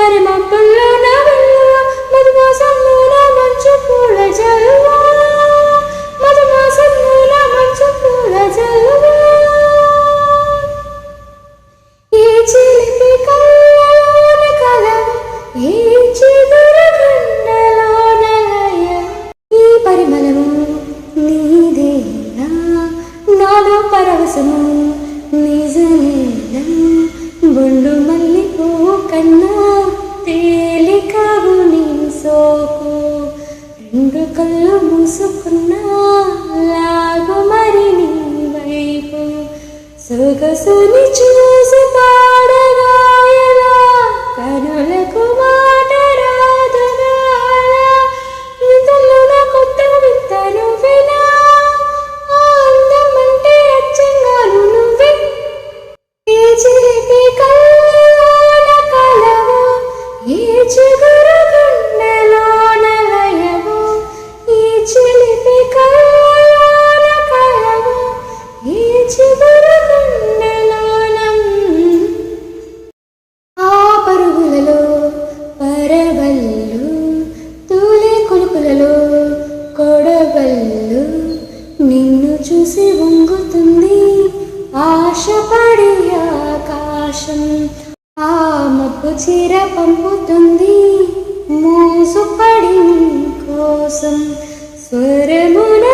మరి మబ్బుల్లో నా వెల్లువ మధుమాసంలో నా మంచు పూల జల్లువ మధుమాసంలో నా మంచు పూల జల్లువ ఏ చిలిపి కళ్ళలోన కలవ ఏ చిగురు గుండెలోన లయ ఈ పరిమళము నీదేనా నాలో పరవశము నిజమేనా బొండు మల్లిపూ కన్నా తేలికవు నీ సోకు రెండు కళ్ళు మూసుకున్నా లాగు మరి నీ వైపు సొగసుని చూసి పాడగాయలా కనులకు మాట రాదుగా ఇంతలో నా కొత్త విత్తను వినా అందం అంటే అచ్చంగాను నువ్వే ఏ చిలిపి కళ్ళలోన కలవు ఏ చిగురు గుండెలోన లయవు ఈ చిలిపి కళ్ళలోన కలవు ఏ చిగురు గుండెలోన ఆ పరుగులలో పరవళ్ళు తూలే కొలుకులలో కొడవళ్ళు నిన్ను చూసి వంగుతుంది ఆశపడి ఆకాశం ఆ మబ్బు చీర పంపుతుంది మోసుపడి నీ కోసం స్వరమున